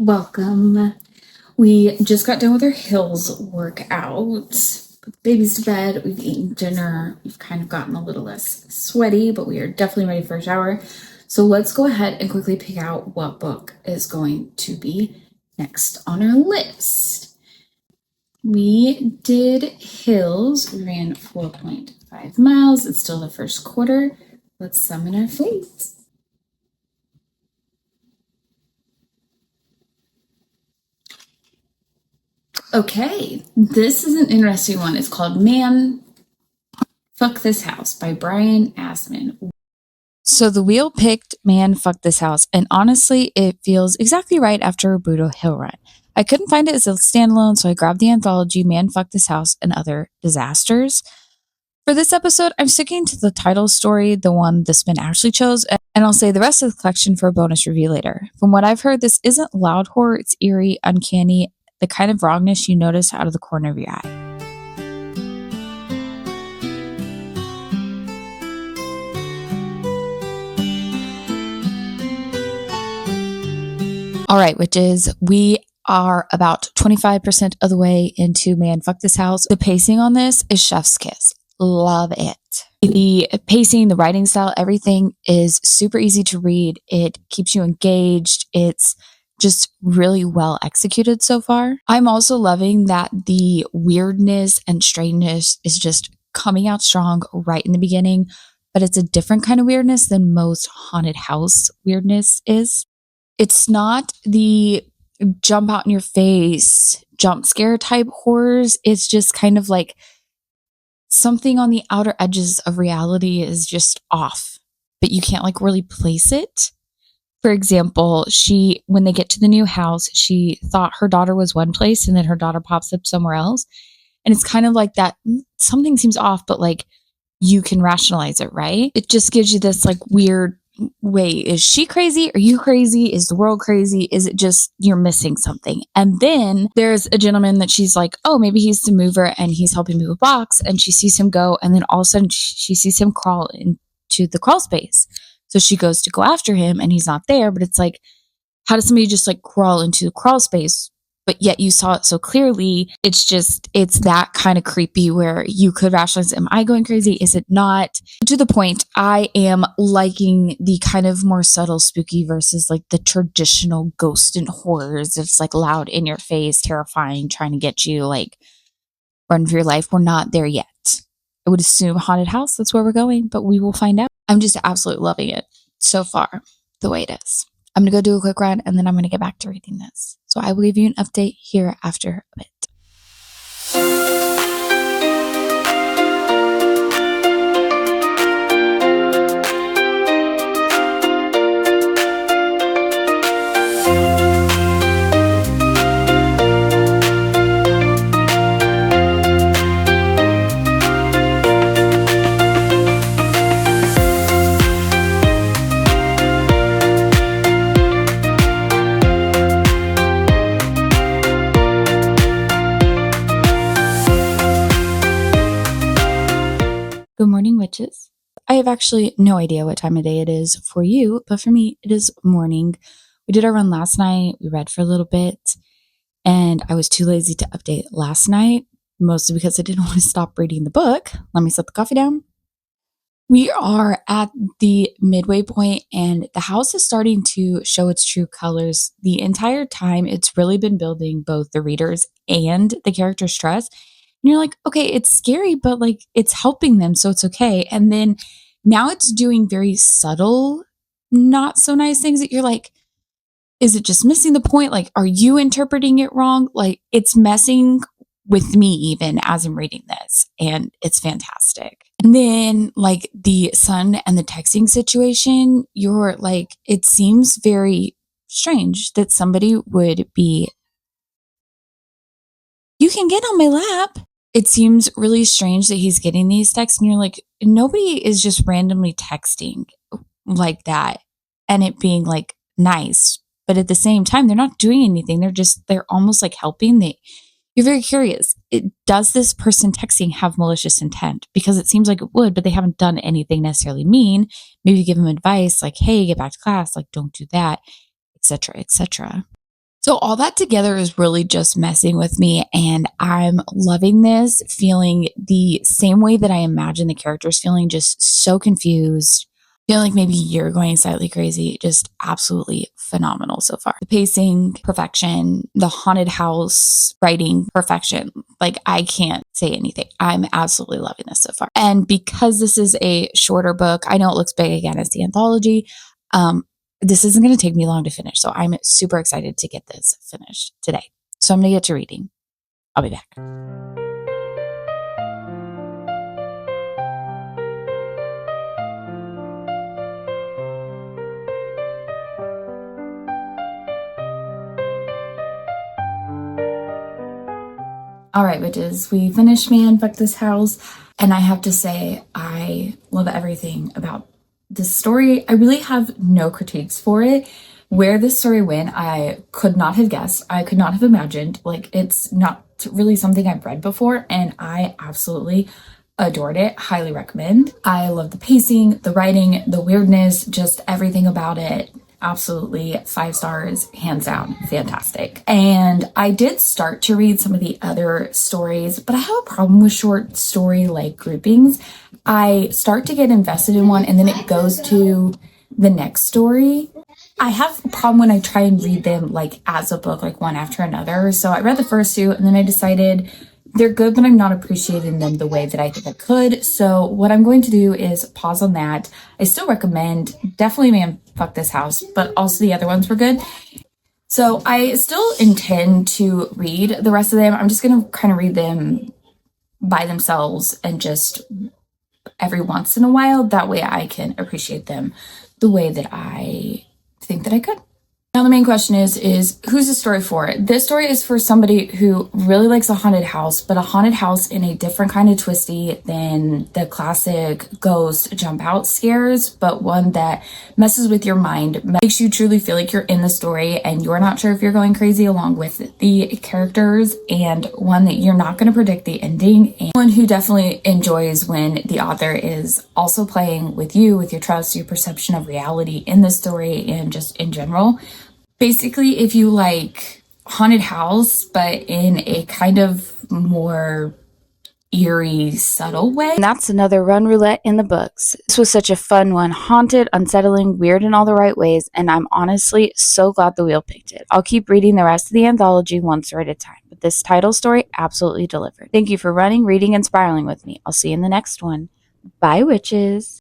Welcome. We just got done with our hills workout. Put the babies to bed. We've eaten dinner. We've kind of gotten a little less sweaty, but we are definitely ready for a shower. So let's go ahead and quickly pick out what book is going to be next on our list. We did hills. We ran 4.5 miles. It's still the first quarter. Let's summon our fates. Okay, this is an interesting one. It's called Man, Fck This House by Brian Assman. So the wheel picked Man, Fck This House, and honestly, it feels exactly right after a brutal hill run. I couldn't find it as a standalone, so I grabbed the anthology Man, Fck This House and Other Disasters. For this episode, I'm sticking to the title story, the one the spin actually chose, and I'll save the rest of the collection for a bonus review later. From what I've heard, this isn't loud horror, it's eerie, uncanny, the kind of wrongness you notice out of the corner of your eye. All right, witches, we are about 25% of the way into Man, Fck This House. The pacing on this is chef's kiss. Love it. The pacing, the writing style, everything is super easy to read. It keeps you engaged. It's just really well executed so far. I'm also loving that the weirdness and strangeness is just coming out strong right in the beginning, but it's a different kind of weirdness than most haunted house weirdness is. It's not the jump out in your face, jump scare type horrors. It's just kind of like something on the outer edges of reality is just off, but you can't like really place it. For example, when they get to the new house, she thought her daughter was one place and then her daughter pops up somewhere else. And it's kind of like that. Something seems off, but like you can rationalize it, right? It just gives you this like weird, wait, is she crazy? Are you crazy? Is the world crazy? Is it just you're missing something? And then there's a gentleman that she's like, oh, maybe he's the mover and he's helping move a box. And she sees him go. And then all of a sudden she sees him crawl into the crawl space. So she goes to go after him and he's not there. But it's like, how does somebody just like crawl into the crawl space? But yet you saw it so clearly. It's that kind of creepy where you could rationalize, am I going crazy? Is it not? To the point, I am liking the kind of more subtle spooky versus like the traditional ghost and horrors. It's like loud in your face, terrifying, trying to get you like run for your life. We're not there yet. I would assume haunted house, that's where we're going, but we will find out. I'm just absolutely loving it so far, the way it is. I'm going to go do a quick run and then I'm going to get back to reading this. So I will give you an update here after a bit. Good morning, witches. I have actually no idea what time of day it is for you, but for me, it is morning. We did our run last night. We read for a little bit, and I was too lazy to update last night, mostly because I didn't want to stop reading the book. Let me set the coffee down. We are at the midway point, and the house is starting to show its true colors. The entire time, it's really been building both the readers and the characters' trust. And you're like, okay, it's scary, but like it's helping them, so it's okay. And then now it's doing very subtle, not so nice things that you're like, is it just missing the point? Like, are you interpreting it wrong? Like, it's messing with me even as I'm reading this, and it's fantastic. And then like the son and the texting situation, you're like, it seems very strange that somebody would be, you can get on my lap. It seems really strange that he's getting these texts and you're like, nobody is just randomly texting like that and it being like nice. But at the same time, they're not doing anything. They're almost like helping. You're very curious. Does this person texting have malicious intent? Because it seems like it would, but they haven't done anything necessarily mean. Maybe give them advice like, hey, get back to class. Like, don't do that, etc., etc. So all that together is really just messing with me, and I'm loving this, feeling the same way that I imagine the characters feeling, just so confused. Feeling like maybe you're going slightly crazy. Just absolutely phenomenal so far. The pacing, perfection. The haunted house writing, perfection. Like, I can't say anything. I'm absolutely loving this so far. And because this is a shorter book, I know it looks big again as the anthology. This isn't going to take me long to finish. So I'm super excited to get this finished today. So I'm going to get to reading. I'll be back. All right, witches, we finished Man, Fuck This House. And I have to say, I love everything about this story. I really have no critiques for it. Where this story went, I could not have guessed. I could not have imagined. Like, it's not really something I've read before, and I absolutely adored it. Highly recommend. I love the pacing, the writing, the weirdness, just everything about it. Absolutely 5 stars, hands down, fantastic. And I did start to read some of the other stories, but I have a problem with short story like groupings. I start to get invested in one and then it goes to the next story. I have a problem when I try and read them like as a book, like one after another. So I read the first 2 and then I decided they're good, but I'm not appreciating them the way that I think I could. So what I'm going to do is pause on that. I still recommend definitely Man, Fuck This House, but also the other ones were good. So I still intend to read the rest of them. I'm just going to kind of read them by themselves and just every once in a while. That way I can appreciate them the way that I think that I could. Now the main question is who's this story for? This story is for somebody who really likes a haunted house, but a haunted house in a different kind of twisty than the classic ghost jump out scares, but one that messes with your mind, makes you truly feel like you're in the story and you're not sure if you're going crazy along with the characters, and one that you're not going to predict the ending, and one who definitely enjoys when the author is also playing with you, with your trust, your perception of reality in the story, and just in general. Basically, if you like haunted house, but in a kind of more eerie, subtle way. And that's another Run Roulette in the books. This was such a fun one. Haunted, unsettling, weird in all the right ways, and I'm honestly so glad the wheel picked it. I'll keep reading the rest of the anthology one story at a time, but this title story absolutely delivered. Thank you for running, reading, and spiraling with me. I'll see you in the next one. Bye, witches.